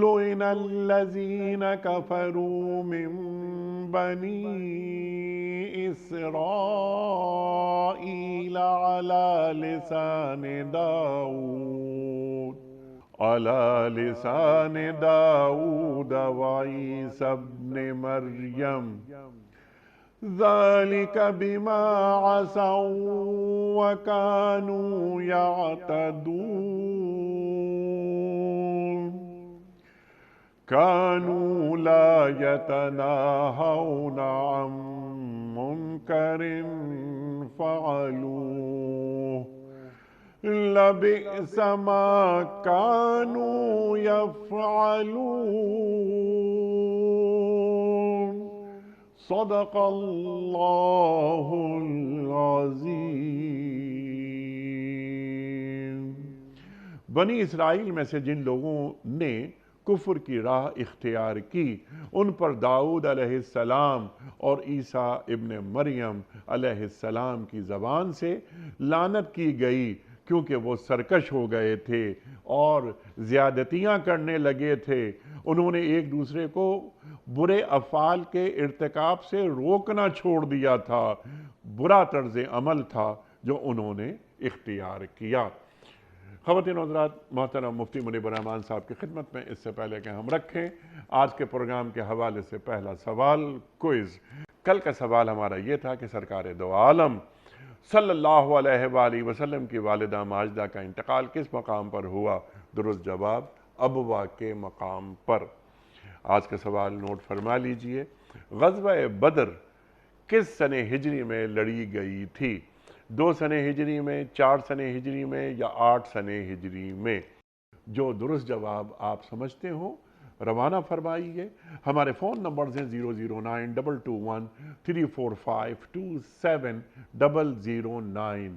لعن الذین کفروا من بنی اسرائیل علی لسان داؤد وعیسی ابن مریم ذلك بما عصوا وكانوا يعتدون كانوا لا يتناهون عن منكر فعلوه لبئس ما كانوا يفعلون صدق اللہ العظیم۔ بنی اسرائیل میں سے جن لوگوں نے کفر کی راہ اختیار کی ان پر داؤد علیہ السلام اور عیسیٰ ابن مریم علیہ السلام کی زبان سے لعنت کی گئی، کیونکہ وہ سرکش ہو گئے تھے اور زیادتیاں کرنے لگے تھے۔ انہوں نے ایک دوسرے کو برے افعال کے ارتکاب سے روکنا چھوڑ دیا تھا، برا طرز عمل تھا جو انہوں نے اختیار کیا۔ خواتین و حضرات، محترم مفتی منیب الرحمان صاحب کی خدمت میں اس سے پہلے کہ ہم رکھیں آج کے پروگرام کے حوالے سے پہلا سوال کوئز۔ کل کا سوال ہمارا یہ تھا کہ سرکار دو عالم صلی اللہ علیہ وآلہ وسلم کی والدہ ماجدہ کا انتقال کس مقام پر ہوا؟ درست جواب ابوا کے مقام پر۔ آج کا سوال نوٹ فرما لیجئے، غزوہ بدر کس سنہ ہجری میں لڑی گئی تھی؟ 2 سنہ ہجری میں، 4 سنہ ہجری میں یا 8 سنہ ہجری میں؟ جو درست جواب آپ سمجھتے ہوں روانہ فرمائیے۔ ہمارے فون نمبرز ہیں 009221345270009۔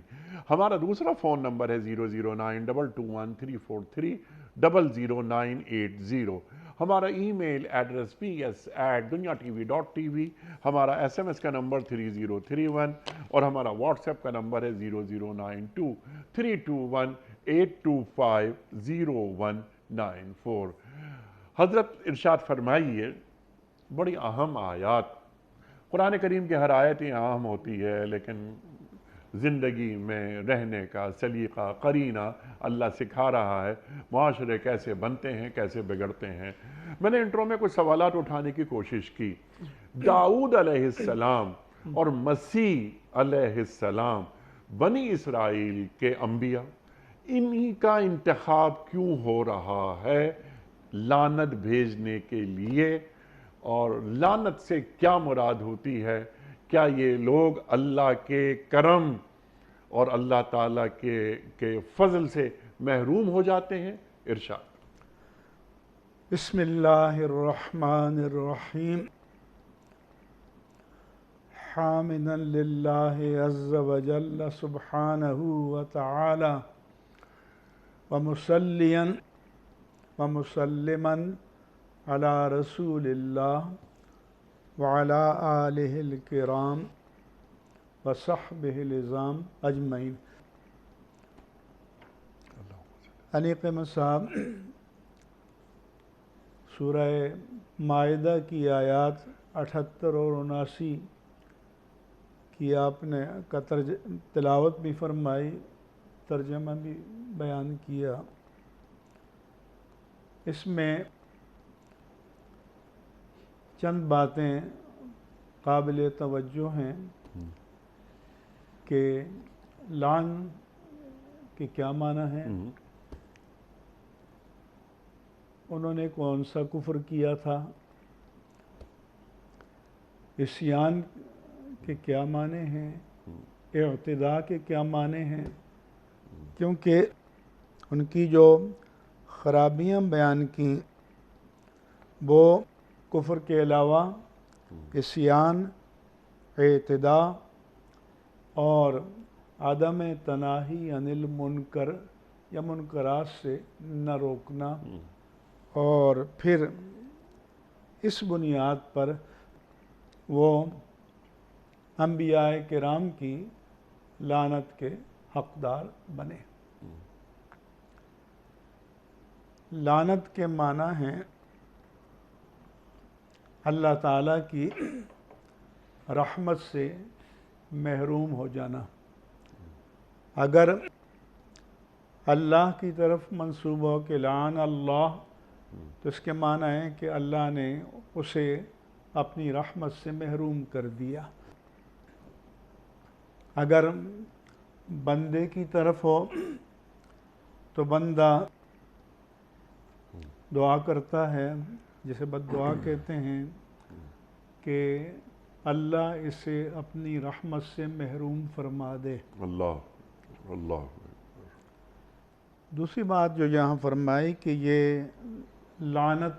ہمارا دوسرا فون نمبر ہے 009221343000980۔ ہمارا ای میل ایڈریس ps@dunyatv.tv، ہمارا SMS کا نمبر 3031 اور ہمارا واٹس ایپ کا نمبر ہے 009232182500194۔ حضرت ارشاد فرمائیے، بڑی اہم آیات، قرآن کریم کی ہر آیتیں اہم ہوتی ہے لیکن زندگی میں رہنے کا سلیقہ، قرینہ اللہ سکھا رہا ہے، معاشرے کیسے بنتے ہیں، کیسے بگڑتے ہیں۔ میں نے انٹرو میں کچھ سوالات اٹھانے کی کوشش کی۔ داؤد علیہ السلام اور مسیح علیہ السلام بنی اسرائیل کے انبیاء، انہی کا انتخاب کیوں ہو رہا ہے لعنت بھیجنے کے لیے؟ اور لعنت سے کیا مراد ہوتی ہے؟ کیا یہ لوگ اللہ کے کرم اور اللہ تعالیٰ کے فضل سے محروم ہو جاتے ہیں؟ ارشاد۔ بسم اللہ الرحمن الرحیم، حامدا للہ عز وجل سبحانہ وتعالی ومصلیا ومسلما علی رسول اللہ وعلی آلہ الکرام وصحبہ العظام اجمعین۔ علی قیمت صاحب، سورہ مائدہ کی آیات 78 اور 79 کی آپ نے تلاوت بھی فرمائی، ترجمہ بھی بیان کیا۔ اس میں چند باتیں قابل توجہ ہیں کہ لعن کے کیا معنی ہیں، انہوں نے کون سا کفر کیا تھا، عصیان کے کیا معنی ہیں، اعتداء کے کیا معنی ہیں، کیونکہ ان کی جو خرابیاں بیان کی وہ کفر کے علاوہ عصیان، اعتداء اور عدم تناہی عن المنکر یا منکرات سے نہ روکنا، اور پھر اس بنیاد پر وہ انبیاء کرام کی لعنت کے حقدار بنے۔ لعنت کے معنی ہیں اللہ تعالیٰ کی رحمت سے محروم ہو جانا۔ اگر اللہ کی طرف منسوب ہو کہ لعن اللہ، تو اس کے معنی ہے کہ اللہ نے اسے اپنی رحمت سے محروم کر دیا۔ اگر بندے کی طرف ہو تو بندہ دعا کرتا ہے، جسے بد دعا کہتے ہیں، کہ اللہ اسے اپنی رحمت سے محروم فرما دے۔ اللہ اللہ۔ دوسری بات جو یہاں فرمائی کہ یہ لعنت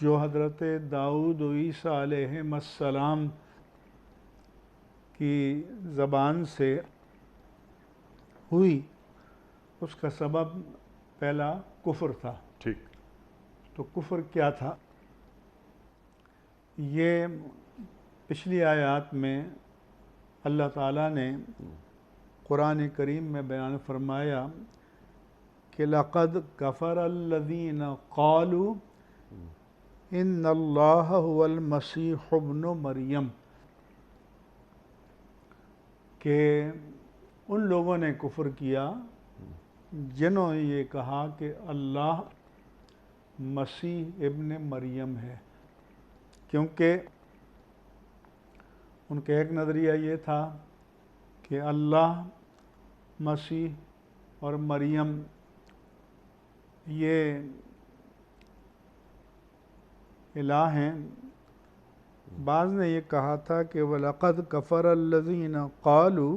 جو حضرت داؤد و عیسیٰ علیہ السلام کی زبان سے ہوئی، اس کا سبب پہلا کفر تھا۔ ٹھیک۔ تو کفر کیا تھا؟ یہ پچھلی آیات میں اللہ تعالیٰ نے قرآن کریم میں بیان فرمایا کہ لَقَدْ كَفَرَ الَّذِينَ قَالُوا إِنَّ اللَّهَ هُوَ الْمَسِيحُ ابْنُ مَرْيَمَ، کہ ان لوگوں نے کفر کیا جنہوں نے یہ کہا کہ اللہ مسیح ابن مریم ہے، کیونکہ ان کا ایک نظریہ یہ تھا کہ اللہ، مسیح اور مریم یہ الہ ہیں۔ بعض نے یہ کہا تھا کہ وَلَقَدْ كَفَرَ الَّذِينَ قَالُوا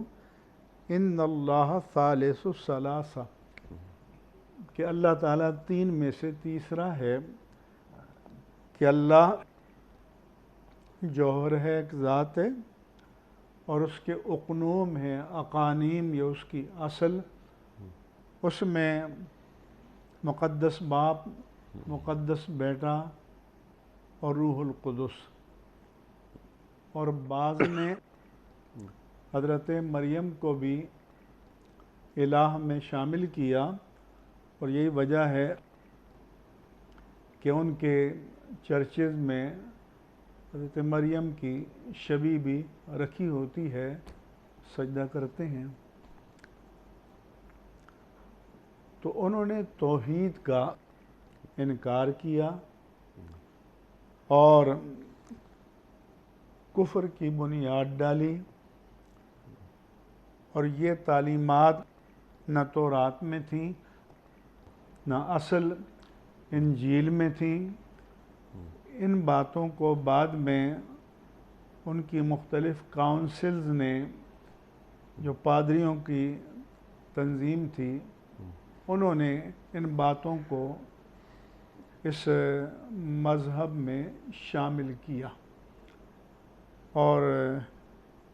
إِنَّ اللَّهَ ثَالِثُ ثَلَاثَةٍ، کہ اللہ تعالیٰ تین میں سے تیسرا ہے، کہ اللہ جوہر ہے، ایک ذات ہے، اور اس کے اقنوم ہیں، اقانیم، یہ اس کی اصل، اس میں مقدس باپ، مقدس بیٹا اور روح القدس۔ اور بعض نے حضرت مریم کو بھی الہ میں شامل کیا، اور یہی وجہ ہے کہ ان کے چرچز میں حضرت مریم کی شبیہ بھی رکھی ہوتی ہے، سجدہ کرتے ہیں۔ تو انہوں نے توحید کا انکار کیا اور کفر کی بنیاد ڈالی، اور یہ تعلیمات نہ تورات میں تھیں، نہ اصل انجیل میں تھیں۔ ان باتوں کو بعد میں ان کی مختلف کاؤنسلز نے، جو پادریوں کی تنظیم تھی، انہوں نے ان باتوں کو اس مذہب میں شامل کیا، اور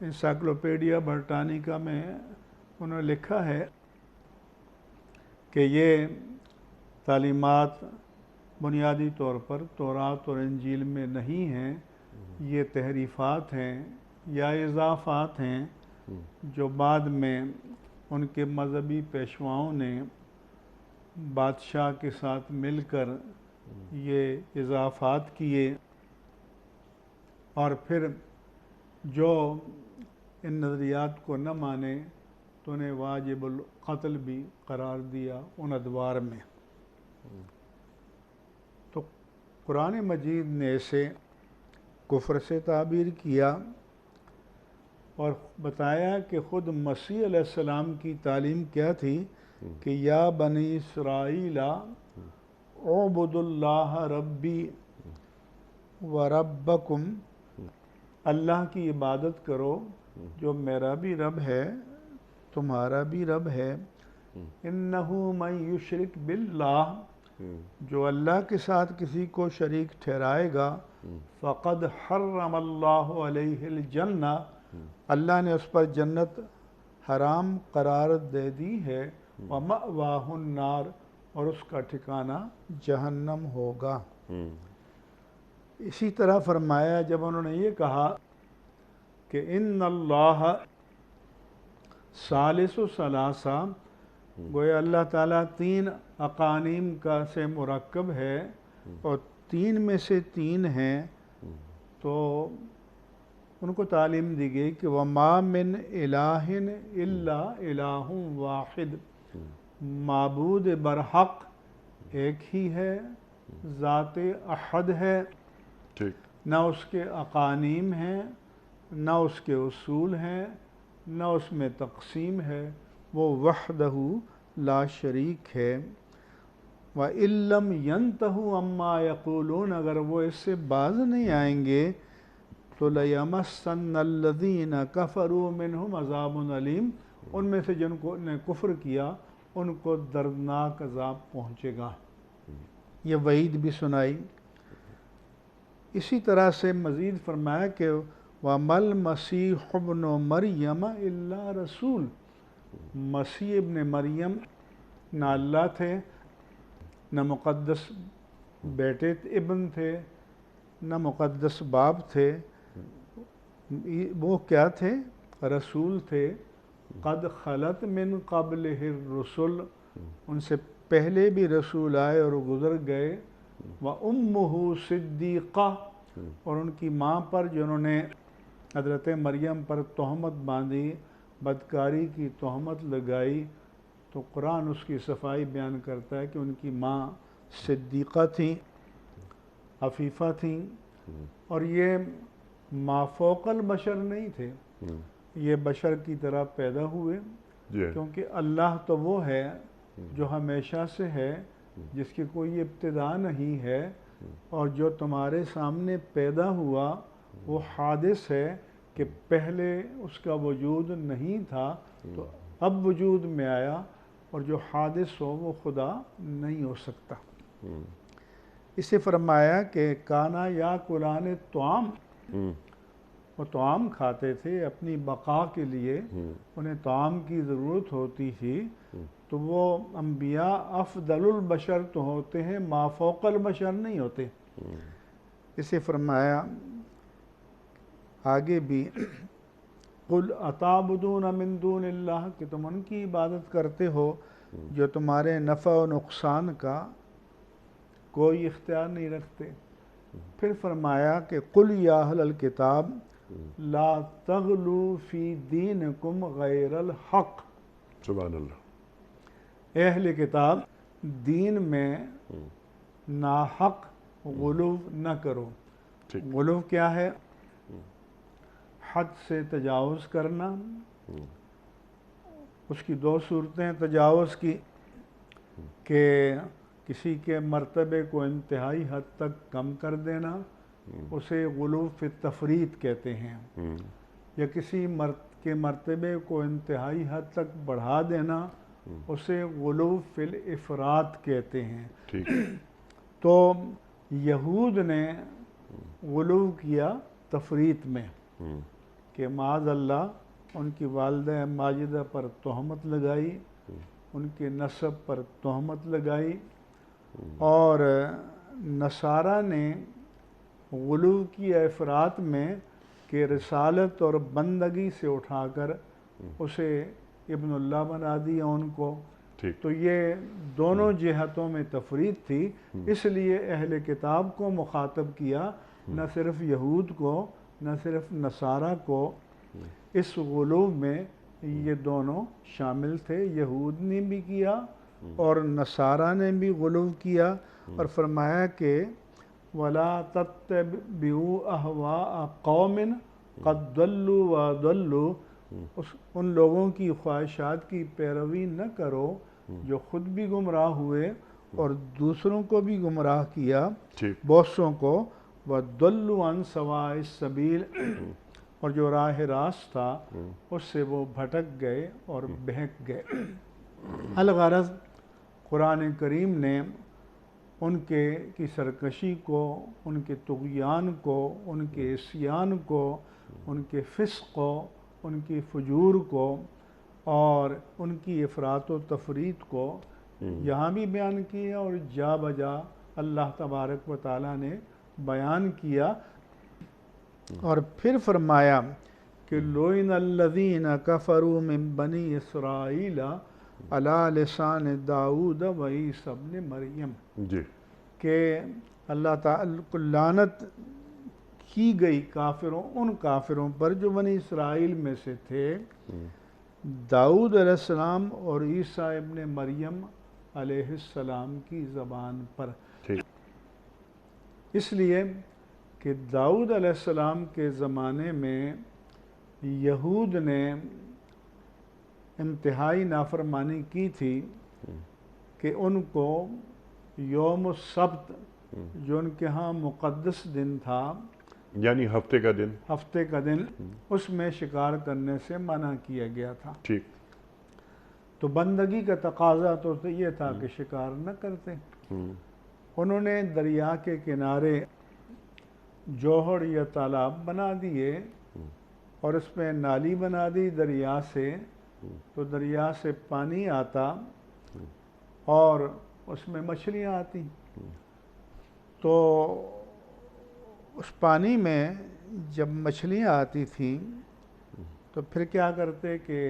انسائکلوپیڈیا برٹانیکا میں انہوں نے لکھا ہے کہ یہ تعلیمات بنیادی طور پر تورات اور انجیل میں نہیں ہیں، یہ تحریفات ہیں یا اضافات ہیں جو بعد میں ان کے مذہبی پیشواؤں نے بادشاہ کے ساتھ مل کر یہ اضافات کیے، اور پھر جو ان نظریات کو نہ مانے تو انہیں واجب القتل بھی قرار دیا ان ادوار میں۔ تو قرآن مجید نے اسے کفر سے تعبیر کیا اور بتایا کہ خود مسیح علیہ السلام کی تعلیم کیا تھی کہ یا بنی اسرائیل اعبدوا اللہ ربی و ربکم، اللہ کی عبادت کرو جو میرا بھی رب ہے تمہارا بھی رب ہے۔ انہ من یشرک باللہ، جو اللہ کے ساتھ کسی کو شریک ٹھہرائے گا، فقد حرم اللہ علیہ الجنہ، اللہ نے اس پر جنت حرام قرار دے دی ہے، ومأواہ النار، اور اس کا ٹھکانہ جہنم ہوگا۔ اسی طرح فرمایا جب انہوں نے یہ کہا کہ ان اللہ ثالث ثلاثہ، گویا اللہ تعالیٰ تین اقانیم کا سے مرکب ہے، اور تین میں سے تین ہیں تو ان کو تعلیم دی گئی کہ وَمَا مِنْ إِلَٰهٍ إِلَّا إِلَٰهٌ وَاحِدٌ، معبود برحق ایک ہی ہے، ذات احد ہے، ٹھیک، نہ اس کے اقانیم ہیں، نہ اس کے اصول ہیں، نہ اس میں تقسیم ہے، وہ وحدہ لا شریک ہے۔ وَإِن لَّمْ يَنْتَهُوا عَمَّا يَقُولُونَ، اگر وہ اس سے باز نہیں آئیں گے تو لَيَمَسَّنَّ الَّذِينَ كَفَرُوا مِنْهُمْ عَذَابٌ أَلِيمٌ، ان میں سے جن کو نے کفر کیا ان کو دردناک عذاب پہنچے گا۔ یہ وعید بھی سنائی۔ اسی طرح سے مزید فرمایا کہ وَمَا الْمَسِيحُ ابْنُ مَرْيَمَ إِلَّا رَسُولٌ، مسیح ابن مریم نہ اللہ تھے، نہ مقدس بیٹے ابن تھے، نہ مقدس باپ تھے، وہ کیا تھے؟ رسول تھے۔ قد خلت من قبلہ الرسل، ان سے پہلے بھی رسول آئے اور گزر گئے۔ وَأُمُّهُ صِدِّيقَةٌ، اور ان کی ماں پر جنہوں نے حضرت مریم پر تہمت باندھی، بدکاری کی تہمت لگائی، تو قرآن اس کی صفائی بیان کرتا ہے کہ ان کی ماں صدیقہ تھیں، عفیفہ تھیں، اور یہ مافوق البشر نہیں تھے، یہ بشر کی طرح پیدا ہوئے، کیونکہ اللہ تو وہ ہے جو ہمیشہ سے ہے، جس کی کوئی ابتدا نہیں ہے، اور جو تمہارے سامنے پیدا ہوا وہ حادث ہے کہ پہلے اس کا وجود نہیں تھا تو اب وجود میں آیا، اور جو حادث ہو وہ خدا نہیں ہو سکتا۔ اسے فرمایا کہ کانا یا قرآن طعام، وہ طعام کھاتے تھے اپنی بقا کے لیے، انہیں طعام کی ضرورت ہوتی تھی، تو وہ انبیاء افضل البشر تو ہوتے ہیں، ما فوق البشر نہیں ہوتے۔ اسے فرمایا آگے بھی قل اتعبدون من دون اللہ، کہ تم ان کی عبادت کرتے ہو جو تمہارے نفع و نقصان کا کوئی اختیار نہیں رکھتے۔ پھر فرمایا کہ قل یا اہل الکتاب لا تغلوا فی دینکم غیر الحق، سبحان اللہ، اے اہل کتاب دین میں ناحق غلو نہ کرو۔ غلو کیا ہے؟ حد سے تجاوز کرنا۔ اس کی دو صورتیں تجاوز کی، کہ کسی کے مرتبے کو انتہائی حد تک کم کر دینا، اسے غلو فی التفریط کہتے ہیں، یا کسی کے مرتبے کو انتہائی حد تک بڑھا دینا، اسے غلو فی الافراط کہتے ہیں۔ تو یہود نے غلو کیا تفریط میں، کہ معاذ اللہ ان کی والدہ ماجدہ پر تہمت لگائی، ان کے نسب پر تہمت لگائی، اور نصارہ نے غلو کیا افراط میں کہ رسالت اور بندگی سے اٹھا کر اسے ابن اللہ بنا دیا ان کو۔ تو یہ دونوں جہتوں میں تفریط تھی، اس لیے اہل کتاب کو مخاطب کیا، نہ صرف یہود کو، نہ صرف نصارہ کو۔ اس غلو میں یہ دونوں شامل تھے، یہود نے بھی کیا اور نصارہ نے بھی غلو کیا، اور فرمایا کہ وَلَا تَتَّبِعُوا أَهْوَاءَ قَوْمٍ قَدْ ضَلُّوا وَأَضَلُّوا، ان لوگوں کی خواہشات کی پیروی نہ کرو جو خود بھی گمراہ ہوئے اور دوسروں کو بھی گمراہ کیا، بہتوں کو، وَضَلُّوا عَنْ سَوَاءِ السَّبِيلِ، اور جو راہ راست تھا اس سے وہ بھٹک گئے اور بہک گئے۔ الغرض قرآن کریم نے ان کی سرکشی کو، ان کے طغیان کو، ان کے عصیان کو، ان کے فسق کو، ان کی فجور کو، اور ان کی افراط و تفریط کو یہاں بھی بیان کیا، اور جا بجا اللہ تبارک و تعالیٰ نے بیان کیا۔ اور پھر فرمایا کہ لُعِنَ الَّذِينَ كَفَرُوا مِن بَنِي إِسْرَائِيلَ عَلَىٰ لِسَانِ دَاؤُودَ وَعِیسیٰ ابْنِ مَرْیَم، کہ اللہ تعالیٰ کو لعنت کی گئی ان کافروں پر جو بنی اسرائیل میں سے تھے، داؤد علیہ السلام اور عیسیٰ ابن مریم علیہ السلام کی زبان پر۔ اس لیے کہ داؤد علیہ السلام کے زمانے میں یہود نے انتہائی نافرمانی کی تھی کہ ان کو یوم السبت، جو ان کے ہاں مقدس دن تھا، یعنی ہفتے کا دن، اس میں شکار کرنے سے منع کیا گیا تھا۔ ٹھیک۔ تو بندگی کا تقاضا تو یہ تھا کہ شکار نہ کرتے۔ انہوں نے دریا کے کنارے جوہر یا تالاب بنا دیے اور اس میں نالی بنا دی دریا سے، تو دریا سے پانی آتا اور اس میں مچھلیاں آتی۔ تو اس پانی میں جب مچھلیاں آتی تھیں تو پھر کیا کرتے کہ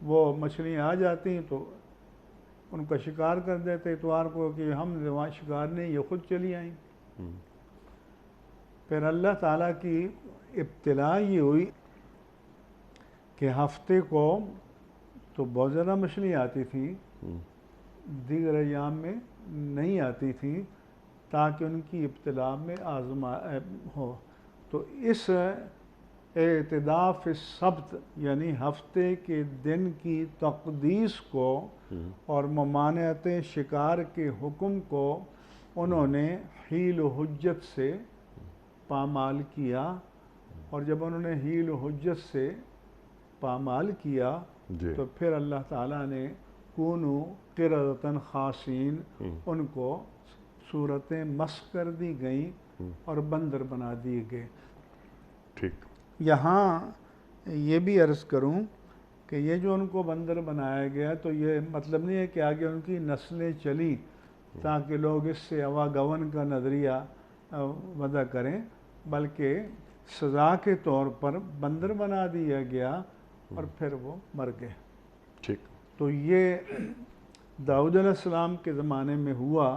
وہ مچھلیاں آ جاتی تو ان کا شکار کر دیتے اتوار کو، کہ ہم وہاں شکار نہیں، یہ خود چلی آئیں۔ پھر اللہ تعالیٰ کی ابتلا یہ ہوئی کہ ہفتے کو تو بہت زیادہ مچھلیاں آتی تھیں، دیگر ایام میں نہیں آتی تھیں، تاکہ ان کی ابتلا میں ہو۔ تو اس اعتداء فی السبت یعنی ہفتے کے دن کی تقدیس کو اور ممانعت شکار کے حکم کو انہوں نے حیل و حجت سے پامال کیا، اور جب انہوں نے حیل و حجت سے پامال کیا تو پھر اللہ تعالیٰ نے کونوا قردۃ خاسئین، ان کو صورتیں مسخ کر دی گئیں اور بندر بنا دیے گئے۔ ٹھیک۔ یہاں یہ بھی عرض کروں کہ یہ جو ان کو بندر بنایا گیا تو یہ مطلب نہیں ہے کہ آگے ان کی نسلیں چلی تاکہ لوگ اس سے اواگون کا نظریہ وضع کریں، بلکہ سزا کے طور پر بندر بنا دیا گیا اور پھر وہ مر گئے۔ ٹھیک۔ تو یہ داؤد علیہ السلام کے زمانے میں ہوا،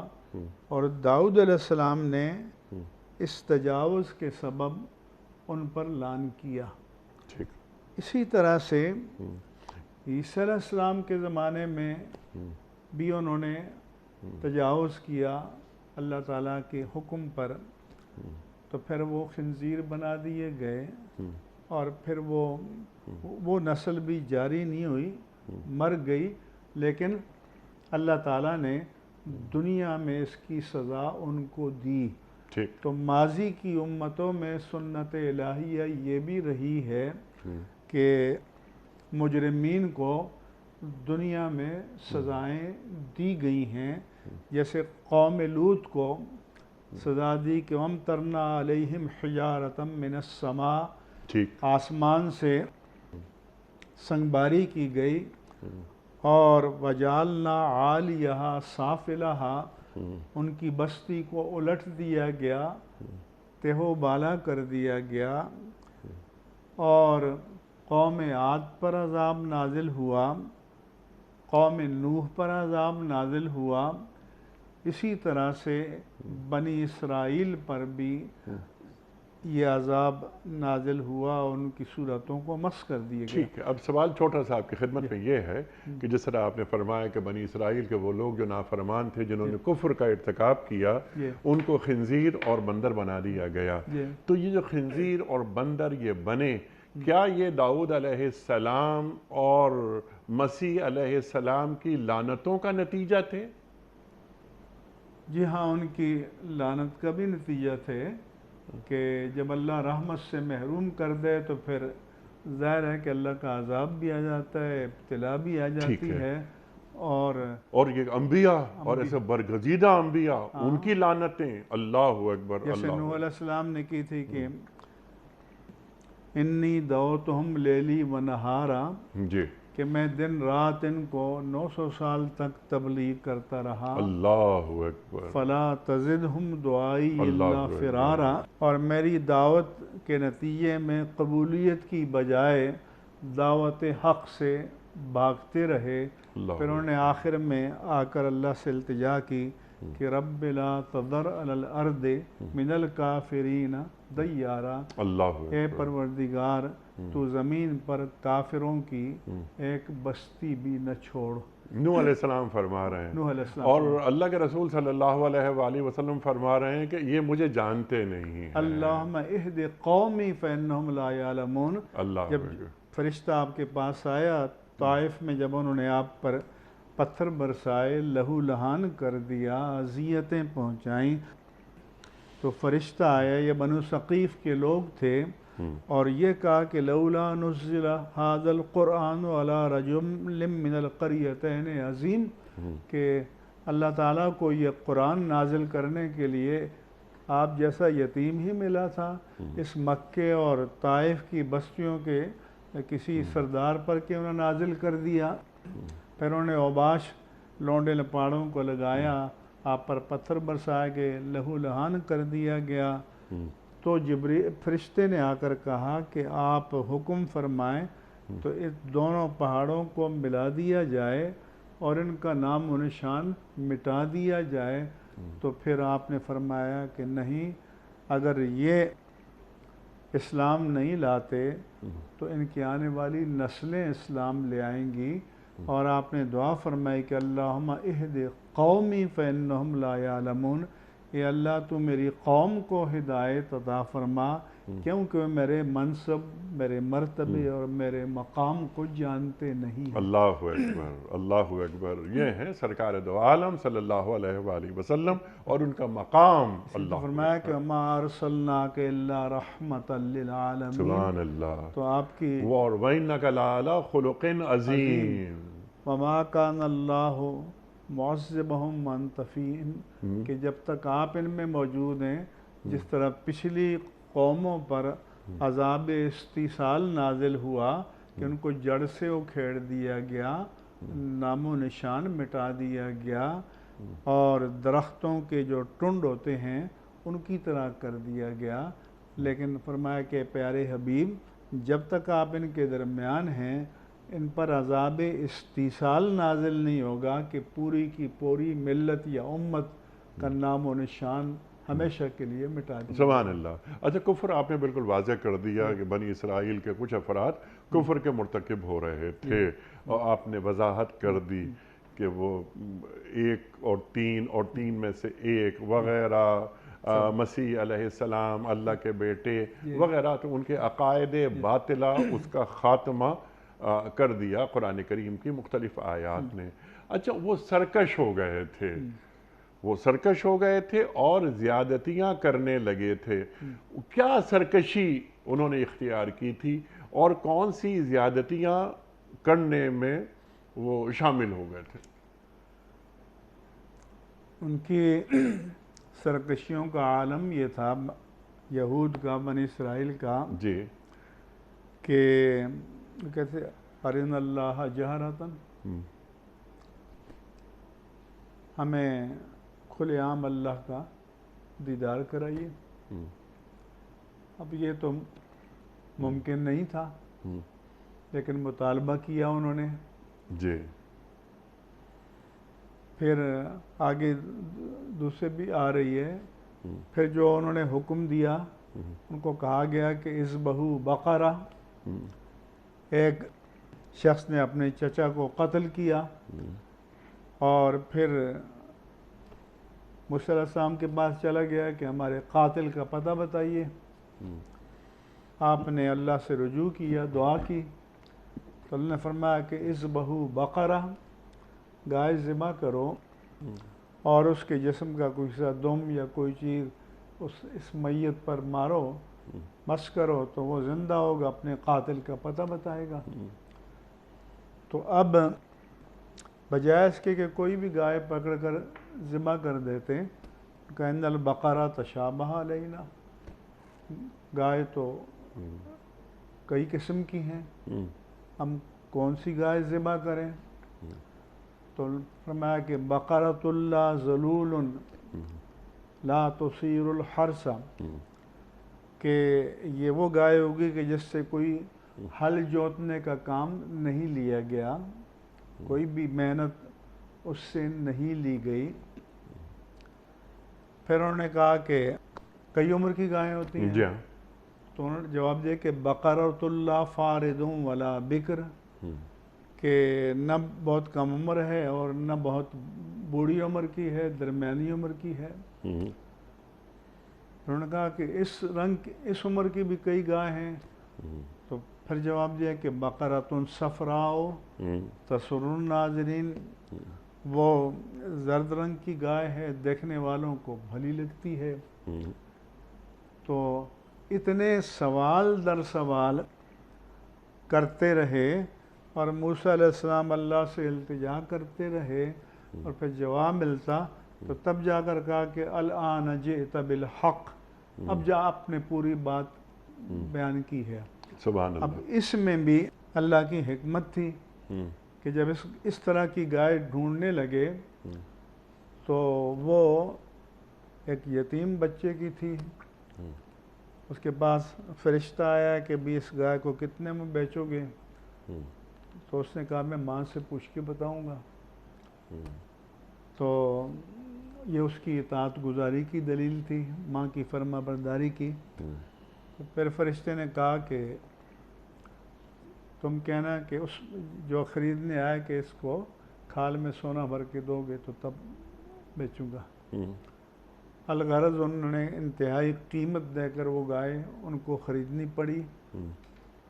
اور داؤد علیہ السلام نے اس تجاوز کے سبب ان پر لعن کیا۔ ٹھیک۔ اسی طرح سے عیسیٰ علیہ السلام کے زمانے میں بھی انہوں نے تجاوز کیا اللہ تعالیٰ کے حکم پر، تو پھر وہ خنزیر بنا دیے گئے، اور پھر وہ نسل بھی جاری نہیں ہوئی، مر گئی، لیکن اللہ تعالیٰ نے دنیا میں اس کی سزا ان کو دی۔ تو ماضی کی امتوں میں سنت الہیہ یہ بھی رہی ہے کہ مجرمین کو دنیا میں سزائیں دی گئی ہیں، جیسے قوم لوط کو سزا دی کہ وَأَمْطَرْنَا عَلَيْهِمْ حِجَارَةً مِّنَ السَّمَاءِ، آسمان سے سنگباری کی گئی، اور وَجَعَلْنَا عَالِيَهَا سَافِلَهَا، ان کی بستی کو الٹ دیا گیا، تہ و بالا کر دیا گیا، اور قوم عاد پر عذاب نازل ہوا، قوم نوح پر عذاب نازل ہوا، اسی طرح سے بنی اسرائیل پر بھی یہ عذاب نازل ہوا، ان کی صورتوں کو مسخ کر دیے گئے۔ ٹھیک ہے۔ اب سوال چھوٹا سا آپ کی خدمت میں یہ ہے کہ جس طرح آپ نے فرمایا کہ بنی اسرائیل کے وہ لوگ جو نافرمان تھے، جنہوں نے کفر کا ارتکاب کیا، ان کو خنزیر اور بندر بنا دیا گیا، تو یہ جو خنزیر اور بندر یہ بنے، کیا یہ داؤد علیہ السلام اور مسیح علیہ السلام کی لعنتوں کا نتیجہ تھے؟ جی ہاں، ان کی لعنت کا بھی نتیجہ تھے کہ جب اللہ رحمت سے محروم کر دے تو پھر ظاہر ہے کہ اللہ کا عذاب بھی آ جاتا ہے، ابتلا بھی آ جاتی ہے، اور یہ انبیاء اور ایسے برگزیدہ انبیاء، ان کی لعنتیں، اللہ اکبر۔ جیسے نوح علیہ السلام نے کی تھی کہ انی دعوتہم لیلی و نہارا، جی، کہ میں دن رات ان کو 900 سال تک تبلیغ کرتا رہا، اللہ اکبر، فلا تزدہم دعائی الا فرارا، اور میری دعوت کے نتیجے میں قبولیت کی بجائے دعوت حق سے بھاگتے رہے۔ پھر انہوں نے آخر میں آ کر اللہ سے التجا کی کہ رب لا تذر علی الارض من الکافرین دیارا، اللہ اے پروردگار تو زمین پر کافروں کی ایک بستی بھی نہ چھوڑ۔ نوح علیہ السلام فرما رہے ہیں، نوح علیہ السلام اور اللہ کے رسول صلی اللہ علیہ وآلہ وسلم فرما رہے ہیں کہ یہ مجھے جانتے نہیں ہیں۔ اللہم اہد قومی فانہم لا یعلمون۔ اللہ جب فرشتہ آپ کے پاس آیا طائف میں، جب انہوں نے آپ پر پتھر برسائے، لہو لہان کر دیا، اذیتیں پہنچائیں، تو فرشتہ آیا، یہ بنو ثقیف کے لوگ تھے، اور یہ کہا کہ لولا نزل ھذا القرآن علی رجل من القریتین عظیم، کہ اللہ تعالیٰ کو یہ قرآن نازل کرنے کے لیے آپ جیسا یتیم ہی ملا تھا، اس مکے اور طائف کی بستیوں کے کسی سردار پر کیوں نہ نازل کر دیا۔ پھر انہوں نے اوباش لونڈے لپاڑوں کو لگایا، آپ پر پتھر برسائے گئے، لہو لہان کر دیا گیا۔ تو فرشتے نے آ کر کہا کہ آپ حکم فرمائیں تو اس دونوں پہاڑوں کو ملا دیا جائے اور ان کا نام و نشان مٹا دیا جائے۔ تو پھر آپ نے فرمایا کہ نہیں، اگر یہ اسلام نہیں لاتے تو ان کی آنے والی نسلیں اسلام لے آئیں گی، اور آپ نے دعا فرمائی کہ اللہم اہد قومی فانہم لا یعلمون، اے اللہ تو میری قوم کو ہدایت عطا فرما، کیونکہ میرے منصب، میرے مرتبے اور میرے مقام کو جانتے نہیں۔ اللہ اکبر، اللہ اکبر۔ یہ ہیں سرکار دو عالم صلی اللہ علیہ وآلہ وسلم اور ان کا مقام۔ اللہ فرمایا کہ ما ارسلناک الا رحمۃ للعالمین، سبحان اللہ۔ تو آپ کی وَإِنَّكَ لَعَلَىٰ خُلُقٍ عَظِيمٍ، وما کان اللہ معذبہم وانت فیہم، کہ جب تک آپ ان میں موجود ہیں، جس طرح پچھلی قوموں پر عذاب استیصال نازل ہوا کہ ان کو جڑ سے اکھیڑ دیا گیا، نام و نشان مٹا دیا گیا، اور درختوں کے جو ٹنڈ ہوتے ہیں ان کی طرح کر دیا گیا، لیکن فرمایا کہ پیارے حبیب جب تک آپ ان کے درمیان ہیں، ان پر عذاب استیصال نازل نہیں ہوگا کہ پوری کی پوری ملت یا امت کا نام و نشان ہمیشہ کے لیے مٹا دیا۔ سبحان اللہ۔ اچھا، کفر آپ نے بالکل واضح کر دیا کہ بنی اسرائیل کے کچھ افراد کفر کے مرتکب ہو رہے تھے، اور آپ نے وضاحت کر دی کہ وہ ایک اور تین میں سے ایک وغیرہ، مسیح علیہ السلام اللہ کے بیٹے وغیرہ، تو ان کے عقائد باطلہ اس کا خاتمہ کر دیا قرآن کریم کی مختلف آیات نے۔ اچھا، وہ سرکش ہو گئے تھے اور زیادتیاں کرنے لگے تھے۔ کیا سرکشی انہوں نے اختیار کی تھی اور کون سی زیادتیاں کرنے میں وہ شامل ہو گئے تھے؟ ان کی سرکشیوں کا عالم یہ تھا، یہود کا، بنی اسرائیل کا، جی، کہ کیسے ارنا اللہ جہرتاً، ہمیں کھلے عام اللہ کا دیدار کرائیے۔ اب یہ تو ممکن نہیں تھا، لیکن مطالبہ کیا انہوں نے۔ جی، پھر آگے دوسرے بھی آ رہی ہے، پھر جو انہوں نے حکم دیا، ان کو کہا گیا کہ اذبحوا بقرہ، ایک شخص نے اپنے چچا کو قتل کیا، اور پھر موسیٰ علیہ السلام کے پاس چلا گیا کہ ہمارے قاتل کا پتہ بتائیے۔ آپ نے اللہ سے رجوع کیا، دعا کی، تو اللہ نے فرمایا کہ اذبحوا بقرہ، گائے ذبح کرو، اور اس کے جسم کا کوئی سا دم یا کوئی چیز اس میت پر مارو، مس کرو، تو وہ زندہ ہوگا، اپنے قاتل کا پتہ بتائے گا۔ تو اب بجائے اس کے کہ کوئی بھی گائے پکڑ کر ذبح کر دیتے، کہ ان البقرہ تشابہ علینا، گائے تو کئی قسم کی ہیں، ہم کون سی گائے ذبح کریں؟ تو فرمایا کہ بقرۃ اللہ ذلول لا تثیر الحرث، کہ یہ وہ گائے ہوگی کہ جس سے کوئی ہل جوتنے کا کام نہیں لیا گیا، کوئی بھی محنت اس سے نہیں لی گئی، پھر انہوں نے کہا کہ کئی عمر کی گائیں ہوتی ہیں؟ جی ہاں. تو انہوں نے جواب دیا کہ بقرۃ اللہ فارض ولا بکر، کہ نہ بہت کم عمر ہے اور نہ بہت بوڑھی عمر کی ہے، درمیانی عمر کی ہے. انہوں نے کہا کہ اس عمر کی بھی کئی گائیں ہیں. تو پھر جواب دیا کہ بقرۃ صفراء تسر الناظرین، وہ زرد رنگ کی گائے ہے، دیکھنے والوں کو بھلی لگتی ہے. تو اتنے سوال در سوال کرتے رہے اور موسیٰ علیہ السلام اللہ سے التجا کرتے رہے اور پھر جواب ملتا تو تب جا کر کہا کہ الآن جئت بالحق، اب جا آپ نے پوری بات بیان کی ہے. سبحان اب اللہ. اس میں بھی اللہ کی حکمت تھی کہ جب اس طرح کی گائے ڈھونڈنے لگے تو وہ ایک یتیم بچے کی تھی. اس کے پاس فرشتہ آیا کہ بھی اس گائے کو کتنے میں بیچو گے؟ تو اس نے کہا میں ماں سے پوچھ کے بتاؤں گا. تو یہ اس کی اطاعت گزاری کی دلیل تھی، ماں کی فرما برداری کی. تو پھر فرشتے نے کہا کہ تم کہنا کہ اس جو خریدنے آئے کہ اس کو کھال میں سونا بھر کے دو گے تو تب بیچوں گا. الغرض انہوں نے انتہائی قیمت دے کر وہ گائے ان کو خریدنی پڑی.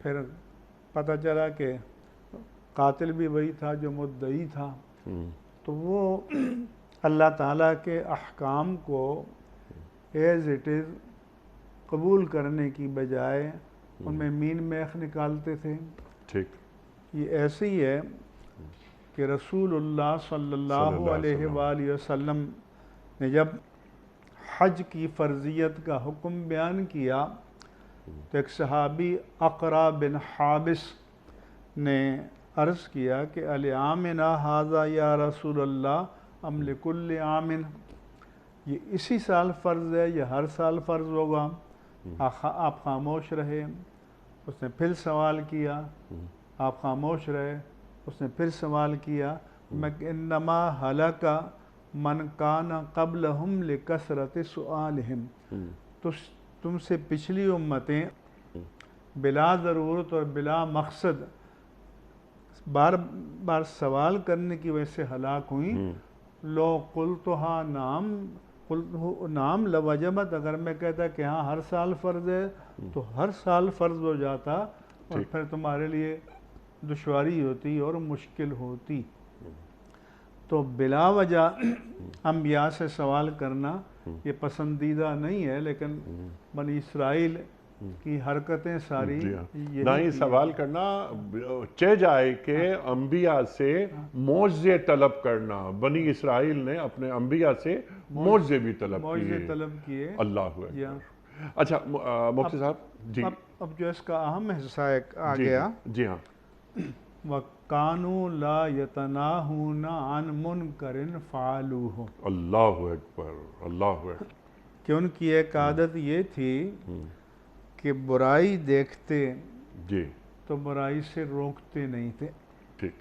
پھر پتہ چلا کہ قاتل بھی وہی تھا جو مدعی تھا. تو وہ اللہ تعالیٰ کے احکام کو ایز اٹ از قبول کرنے کی بجائے ان میں مین میخ نکالتے تھے. ٹھیک. یہ ایسے ہی ہے کہ رسول اللہ صلی اللہ علیہ وآلہ وسلم نے جب حج کی فرضیت کا حکم بیان کیا تو ایک صحابی اقرا بن حابس نے عرض کیا کہ العامنا ھذا یا رسول اللہ ام لکل عام، یہ اسی سال فرض ہے یا ہر سال فرض ہوگا؟ آپ خاموش رہے. اس نے پھر سوال کیا، آپ خاموش رہے. اس نے پھر سوال کیا، میں انما ہلک من کان قبلہم لکثرت سؤالہم، تو تم سے پچھلی امتیں بلا ضرورت اور بلا مقصد بار بار سوال کرنے کی وجہ سے ہلاک ہوئیں. لو قلتھا نام لوجبت، اگر میں کہتا کہ ہاں ہر سال فرض ہے تو ہر سال فرض ہو جاتا اور پھر تمہارے لیے دشواری ہوتی اور مشکل ہوتی. تو بلا وجہ انبیاء سے سوال کرنا یہ پسندیدہ نہیں ہے، لیکن بنی اسرائیل کی حرکتیں ساری نہ ہی سوال کرنا چہ جائے کہ انبیاء سے معجزے طلب کرنا. بنی اسرائیل نے اپنے انبیاء سے معجزے بھی طلب کیے. اللہ اکبر. اچھا مفتی صاحب جی، اب جو اس کا اہم حصہ آ گیا. جی ہاں. وَكَانُوا لَا يَتَنَاهُونَ عَنْ مُنْكَرٍ فَعَلُوهُ، اللہ اکبر اللہ اکبر. کہ ان کی ایک عادت یہ تھی کہ برائی دیکھتے جی تو برائی سے روکتے نہیں تھے. ٹھیک.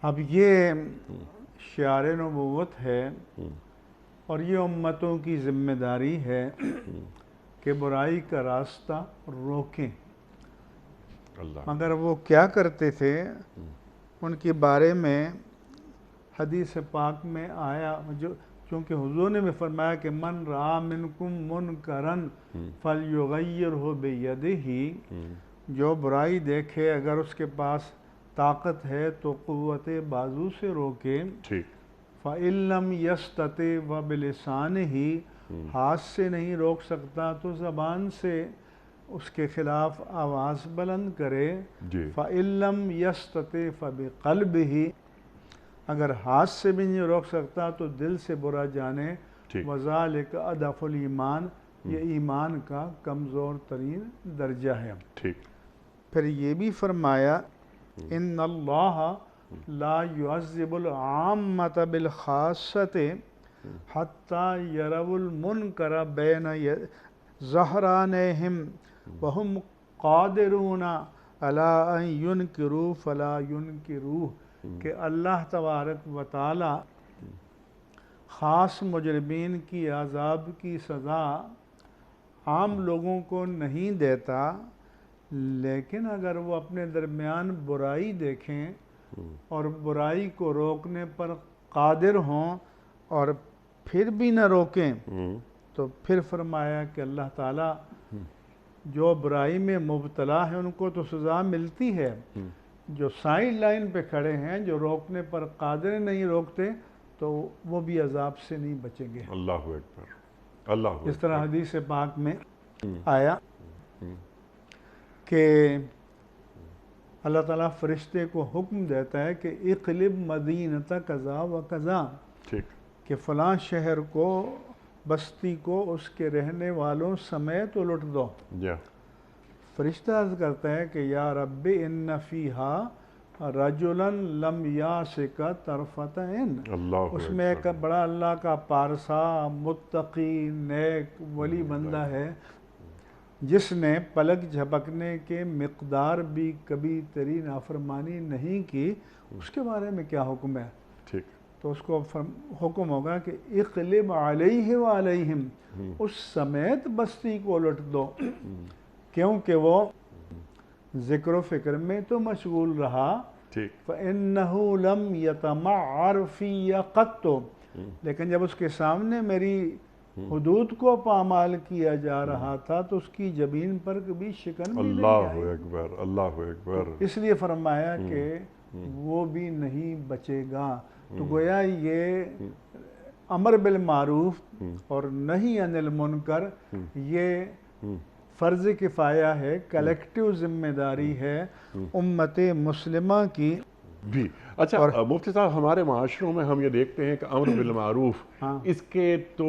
اب یہ شعار نبوت ہے اور یہ امتوں کی ذمہ داری ہے کہ برائی کا راستہ روکیں. مگر وہ کیا کرتے تھے ان کے بارے میں حدیث پاک میں آیا، چونکہ حضور نے بھی فرمایا کہ من رأى منکم منکرا فلیغیرہ بیدہ، جو برائی دیکھے اگر اس کے پاس طاقت ہے تو قوت بازو سے روکے. فَإِن لَّمْ يَسْتَطِعْ وَبِلِسَانِهِ، ہاتھ سے نہیں روک سکتا تو زبان سے اس کے خلاف آواز بلند کرے. فَإِن لَّمْ يَسْتَطِعْ فَبِقَلْبِهِ، اگر ہاتھ سے بھی نہیں روک سکتا تو دل سے برا جانے. وَذَلِكَ أَضْعَفُ الْإِيمَانِ، یہ ایمان کا کمزور ترین درجہ ہے. پھر یہ بھی فرمایا ان اللہ لا يعذب العامة بالخاصة حتى يروا المنکر بین ظہرانہم وہم قادرون علی ان ینکروا فلا ینکروہ، کہ اللہ تبارک و تعالی خاص مجرمین کی عذاب کی سزا عام لوگوں کو نہیں دیتا، لیکن اگر وہ اپنے درمیان برائی دیکھیں اور برائی کو روکنے پر قادر ہوں اور پھر بھی نہ روکیں تو پھر فرمایا کہ اللہ تعالیٰ جو برائی میں مبتلا ہیں ان کو تو سزا ملتی ہے، جو سائیڈ لائن پہ کھڑے ہیں، جو روکنے پر قادر نہیں روکتے، تو وہ بھی عذاب سے نہیں بچیں گے۔ اللہ اکبر، اللہ اکبر۔ اس طرح حدیث پاک میں آیا کہ اللہ تعالیٰ فرشتے کو حکم دیتا ہے کہ اقلب مدینۃ کذا و کذا، کہ فلاں شہر کو، بستی کو، اس کے رہنے والوں سمیت الٹ دو۔ فرشتہ عرض کرتا ہے کہ یا رب ان فیہا رجلا لم یاسک طرفۃ عین، اس میں ایک بڑا اللہ کا پارسا، متقی، نیک، ولی بندہ ہے جس نے پلک جھپکنے کے مقدار بھی کبھی تیری نافرمانی نہیں کی، اس کے بارے میں کیا حکم ہے؟ تو اس کو حکم ہوگا کہ اقلب علیہ وعلیہم، اس سمیت بستی کو الٹ دو، کیونکہ وہ ذکر و فکر میں تو مشغول رہا، فَإِنَّهُ لَمْ يَتَمَعَّرْ فِيَّ قَطُّ، لیکن جب اس کے سامنے میری حدود کو پامال کیا جا رہا تھا تو اس کی جبین پر کبھی شکن بھی نہیں آئی۔ اللہ اکبر، اللہ اکبر۔ اس لیے فرمایا کہ وہ بھی نہیں بچے گا۔ تو گویا یہ امر بالمعروف اور نہی عن المنکر یہ فرض کفایہ ہے، کلیکٹیو ذمہ داری ہے امت مسلمہ کی بھی۔ اچھا مفتی صاحب، ہمارے معاشروں میں ہم یہ دیکھتے ہیں کہ امر بالمعروف اس کے تو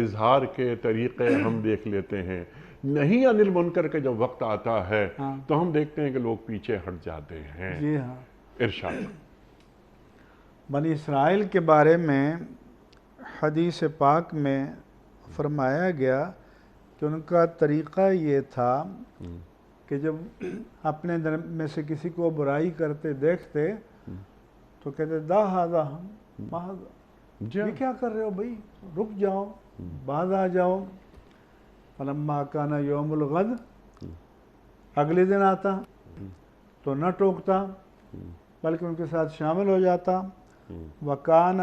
اظہار کے طریقے ہم دیکھ لیتے ہیں، نہیں عن المنکر کے جب وقت آتا ہے تو ہم دیکھتے ہیں کہ لوگ پیچھے ہٹ جاتے ہیں۔ جی ہاں، ارشاد۔ بنی اسرائیل کے بارے میں حدیث پاک میں فرمایا گیا کہ ان کا طریقہ یہ تھا کہ جب اپنے در میں سے کسی کو برائی کرتے دیکھتے تو کہتے دا ہاذا، یہ کیا کر رہے ہو بھائی، رک جاؤ، باز آ جاؤ۔ فلما کان یوم الغد، اگلے دن آتا تو نہ ٹوکتا بلکہ ان کے ساتھ شامل ہو جاتا۔ وَكَانَ